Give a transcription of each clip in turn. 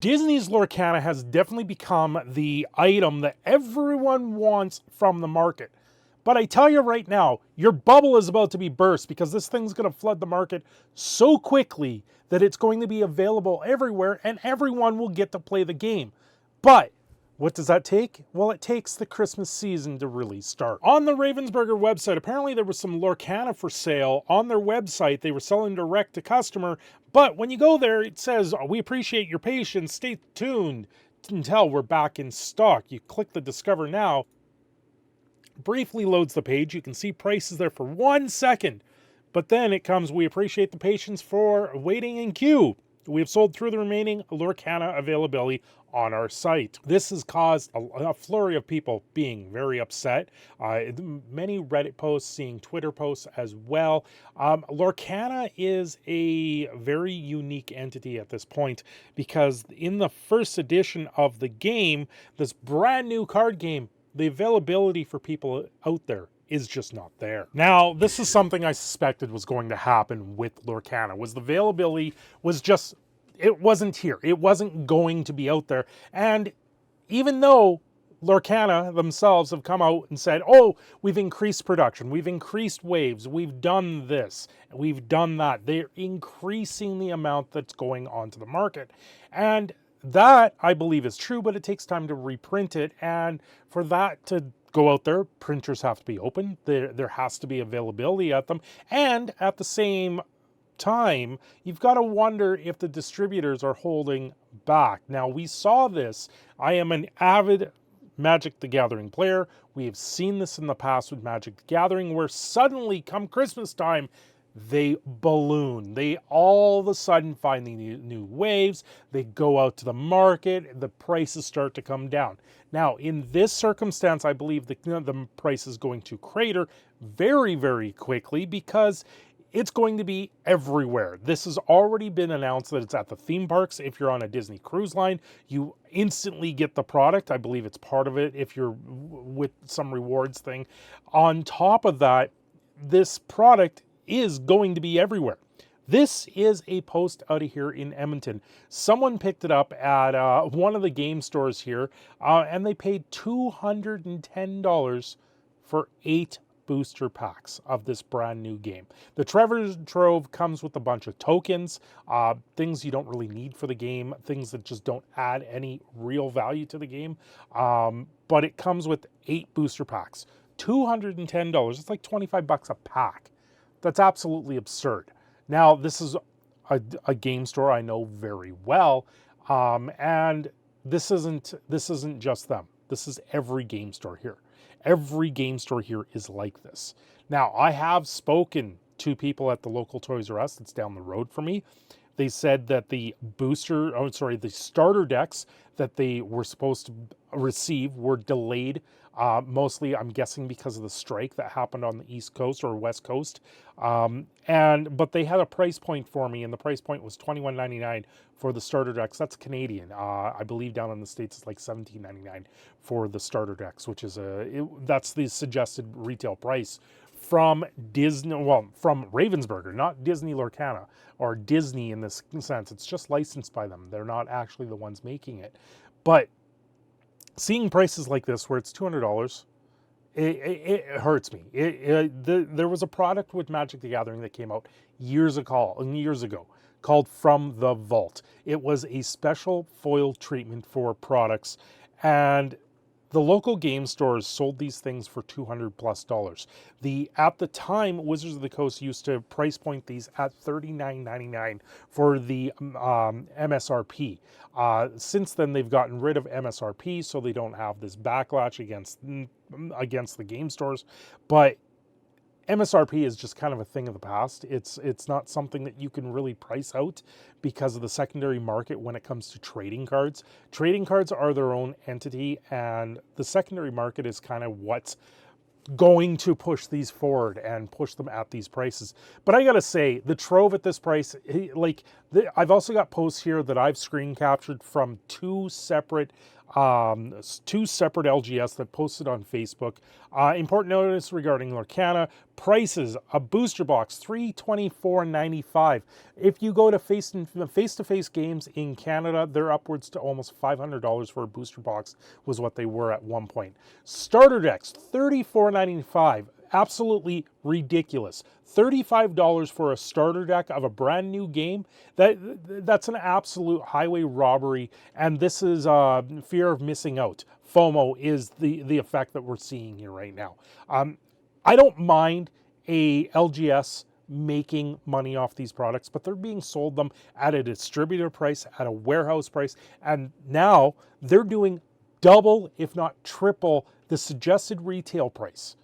Disney's Lorcana has definitely become the item that everyone wants from the market. But I tell you right now, your bubble is about to be burst because this thing's going to flood the market so quickly that it's going to be available everywhere and everyone will get to play the game. But what does that take? Well, it takes the Christmas season to really start. On the Ravensburger website, apparently there was some Lorcana for sale on their website. They were selling direct to customer, but when you go there, it says, "Oh, we appreciate your patience, stay tuned until we're back in stock." You click the Discover Now, briefly loads the page. You can see prices there for 1 second, but then it comes, "We appreciate the patience for waiting in queue. We have sold through the remaining Lorcana availability on our site." This has caused a flurry of people being very upset. Many Reddit posts, seeing Twitter posts as well. Lorcana is a very unique entity at this point because in the first edition of the game, this brand new card game, the availability for people out there is just not there. Now, this is something I suspected was going to happen with Lorcana, was the availability was just, it wasn't here. It wasn't going to be out there. And even though Lorcana themselves have come out and said, "Oh, we've increased production, we've increased waves, we've done this, we've done that," they're increasing the amount that's going onto the market. And that, I believe, is true, but it takes time to reprint it. And for that to go out there, printers have to be open. There has to be availability at them. And at the same time, you've got to wonder if the distributors are holding back. Now, we saw this. I am an avid Magic the Gathering player. We have seen this in the past with Magic the Gathering, where suddenly, come Christmas time, they balloon. They all of a sudden find the new waves. They go out to the market. The prices start to come down. Now, in this circumstance, I believe the price is going to crater very, very quickly because it's going to be everywhere. This has already been announced that it's at the theme parks. If you're on a Disney cruise line, you instantly get the product. I believe it's part of it if you're with some rewards thing. On top of that, this product is going to be everywhere. This is a post out of here in Edmonton. Someone picked it up at one of the game stores here, and they paid $210 for 8 booster packs of this brand new game. The Treasure Trove comes with a bunch of tokens, things you don't really need for the game, things that just don't add any real value to the game, but it comes with 8 booster packs. $210, it's like 25 bucks a pack. That's absolutely absurd. Now, this is a game store I know very well, and this isn't just them. This is every game store here. Every game store here is like this. Now, I have spoken to people at the local Toys R Us that's down the road from me. They said that the starter decks that they were supposed to receive were delayed. Mostly, I'm guessing because of the strike that happened on the East Coast or West Coast. But they had a price point for me, and the price point was $21.99 for the starter decks. That's Canadian. I believe down in the States it's like $17.99 for the starter decks, which is that's the suggested retail price from Disney, well, from Ravensburger, not Disney Lorcana, or Disney in this sense. It's just licensed by them. They're not actually the ones making it. But seeing prices like this, where it's $200, it hurts me. There was a product with Magic the Gathering that came out years ago called From the Vault. It was a special foil treatment for products, and the local game stores sold these things for $200+. At the time, Wizards of the Coast used to price point these at $39.99 for the MSRP. Since then, they've gotten rid of MSRP, so they don't have this backlash against the game stores. But MSRP is just kind of a thing of the past. It's not something that you can really price out because of the secondary market when it comes to trading cards. Trading cards are their own entity, and the secondary market is kind of what's going to push these forward and push them at these prices. But I gotta say, the Trove at this price, I've also got posts here that I've screen captured from 2 separate two separate LGS that posted on Facebook. Important notice regarding Lorcana. Prices, a booster box, $324.95. If you go to face-to-face games in Canada, they're upwards to almost $500 for a booster box, was what they were at one point. Starter decks, $34.95. Absolutely ridiculous. $35 for a starter deck of a brand new game. That's an absolute highway robbery, and this is fear of missing out. FOMO is the effect that we're seeing here right now. I don't mind a LGS making money off these products, but they're being sold them at a distributor price, at a warehouse price, and now they're doing double, if not triple, the suggested retail price.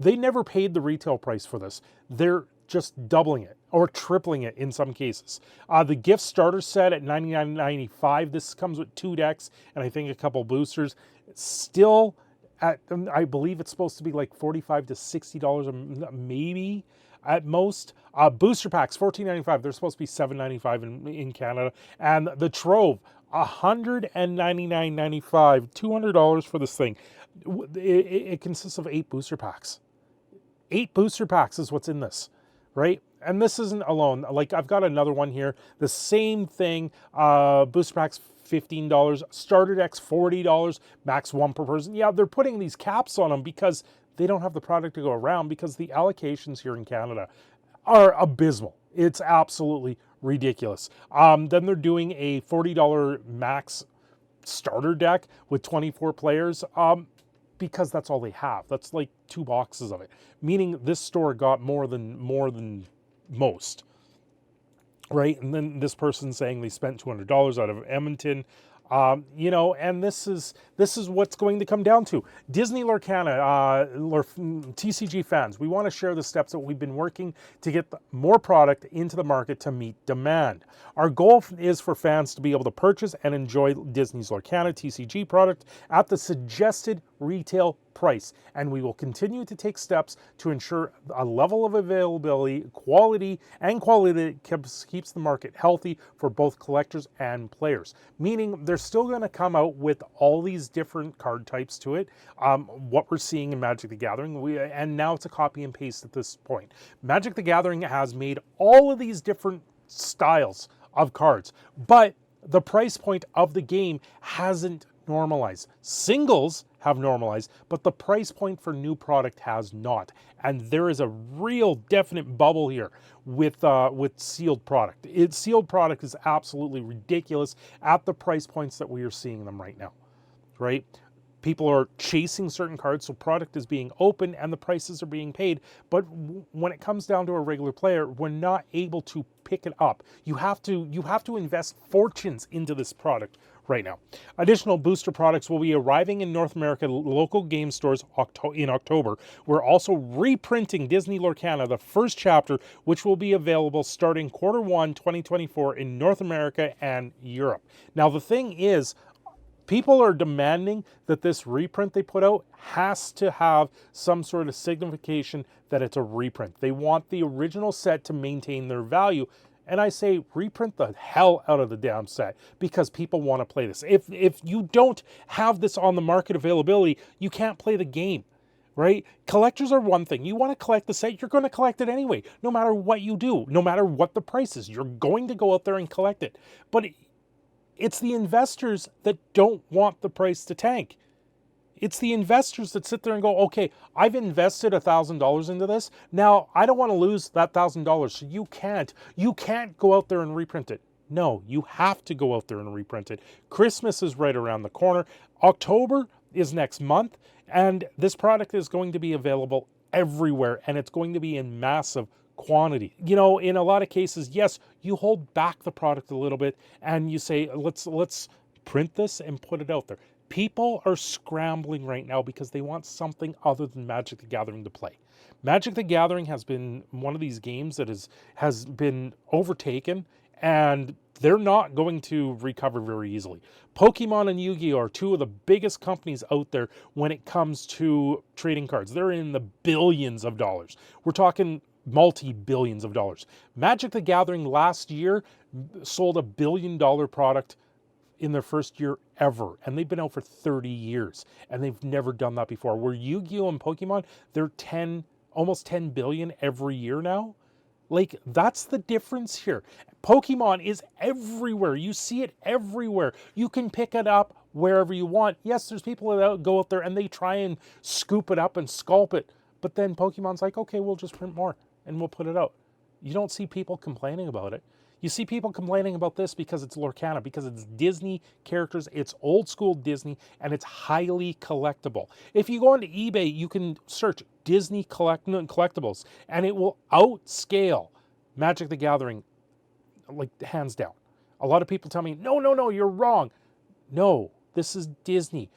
They never paid the retail price for this. They're just doubling it or tripling it in some cases. The gift starter set at $99.95. This comes with 2 decks and I think a couple boosters. Still at, I believe it's supposed to be like $45 to $60 maybe at most. Booster packs, $14.95. They're supposed to be $7.95 in Canada. And the Trove, $199.95, $200 for this thing. It consists of 8 booster packs. 8 booster packs is what's in this, right? And this isn't alone. Like, I've got another one here. The same thing. Booster packs, $15. Starter decks, $40. Max 1 per person. Yeah, they're putting these caps on them because they don't have the product to go around, because the allocations here in Canada are abysmal. It's absolutely ridiculous. Then they're doing a $40 max starter deck with 24 players. Because that's all they have. That's like 2 boxes of it. Meaning this store got more than most, right? And then this person saying they spent $200 out of Edmonton. You know, and this is what's going to come down to. Disney Lorcana, TCG fans, we want to share the steps that we've been working to get more product into the market to meet demand. Our goal is for fans to be able to purchase and enjoy Disney's Lorcana TCG product at the suggested retail price, and we will continue to take steps to ensure a level of availability, quality that keeps the market healthy for both collectors and players. Meaning they're still going to come out with all these different card types to it. What we're seeing in Magic the Gathering, and now it's a copy and paste at this point. Magic the Gathering has made all of these different styles of cards, but the price point of the game hasn't normalized. Singles have normalized, but the price point for new product has not. And there is a real definite bubble here with sealed product. Sealed product is absolutely ridiculous at the price points that we are seeing them right now, right? People are chasing certain cards, so product is being opened and the prices are being paid. But when it comes down to a regular player, we're not able to pick it up. You have to invest fortunes into this product right now. Additional booster products will be arriving in North America local game stores in October. We're also reprinting Disney Lorcana, the first chapter, which will be available starting Q1 2024 in North America and Europe. Now, the thing is, people are demanding that this reprint they put out has to have some sort of signification that it's a reprint. They want the original set to maintain their value. And I say reprint the hell out of the damn set, because people want to play this. If you don't have this on the market availability, you can't play the game, right? Collectors are one thing. You want to collect the set, you're going to collect it anyway. No matter what you do, no matter what the price is, you're going to go out there and collect it. But it's the investors that don't want the price to tank. It's the investors that sit there and go, okay, I've invested $1,000 into this. Now I don't want to lose that $1,000. So you can't go out there and reprint it. No, you have to go out there and reprint it. Christmas is right around the corner. October is next month, and this product is going to be available everywhere, and it's going to be in massive quantity. You know, in a lot of cases, yes, you hold back the product a little bit and you say, let's print this and put it out there. People are scrambling right now because they want something other than Magic the Gathering to play. Magic the Gathering has been one of these games that has been overtaken, and they're not going to recover very easily. Pokemon and Yu-Gi-Oh! Are two of the biggest companies out there when it comes to trading cards. They're in the billions of dollars. We're talking multi-billions of dollars. Magic the Gathering last year sold $1 billion product in their first year ever, and they've been out for 30 years, and they've never done that before. Where Yu-Gi-Oh and Pokemon, they're almost 10 billion every year now. Like, that's the difference here. Pokemon is everywhere. You see it everywhere. You can pick it up wherever you want. Yes, there's people that go out there and they try and scoop it up and sculpt it. But then Pokemon's like, okay, we'll just print more and we'll put it out. You don't see people complaining about it. You see people complaining about this because it's Lorcana, because it's Disney characters, it's old school Disney, and it's highly collectible. If you go onto eBay, you can search Disney collectibles, and it will outscale Magic the Gathering, like, hands down. A lot of people tell me, no, you're wrong. No, this is Disney.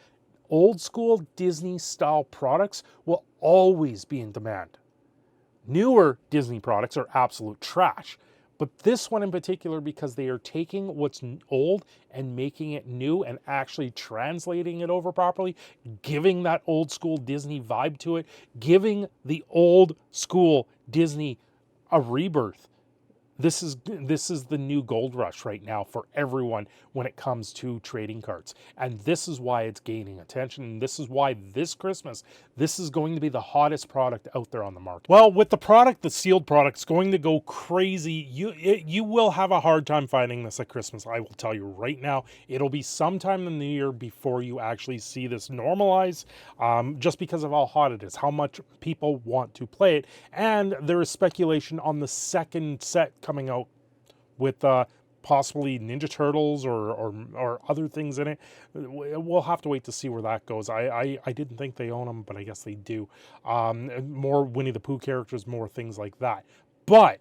Old school Disney style products will always be in demand. Newer Disney products are absolute trash. But this one in particular, because they are taking what's old and making it new and actually translating it over properly, giving that old school Disney vibe to it, giving the old school Disney a rebirth. This is the new gold rush right now for everyone when it comes to trading cards. And this is why it's gaining attention. And this is why this Christmas, this is going to be the hottest product out there on the market. Well, with the product, the sealed product's going to go crazy. You will have a hard time finding this at Christmas. I will tell you right now, it'll be sometime in the year before you actually see this normalize, just because of how hot it is, how much people want to play it. And there is speculation on the second set coming out with possibly Ninja Turtles or other things in it. We'll have to wait to see where that goes. I didn't think they own them, but I guess they do. More Winnie the Pooh characters, more things like that. But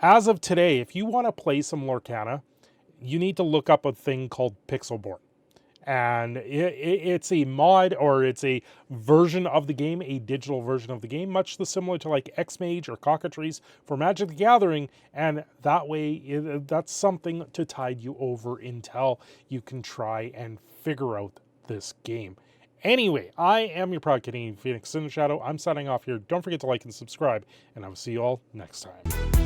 as of today, if you want to play some Lorcana, you need to look up a thing called Pixelborn. And it's a mod, or it's a version of the game, a digital version of the game, much similar to like X-Mage or Cockatrice for Magic the Gathering. And that way, that's something to tide you over until you can try and figure out this game. Anyway, I am your proud Canadian Phoenix Sin Shadow. I'm signing off here. Don't forget to like and subscribe, and I will see you all next time.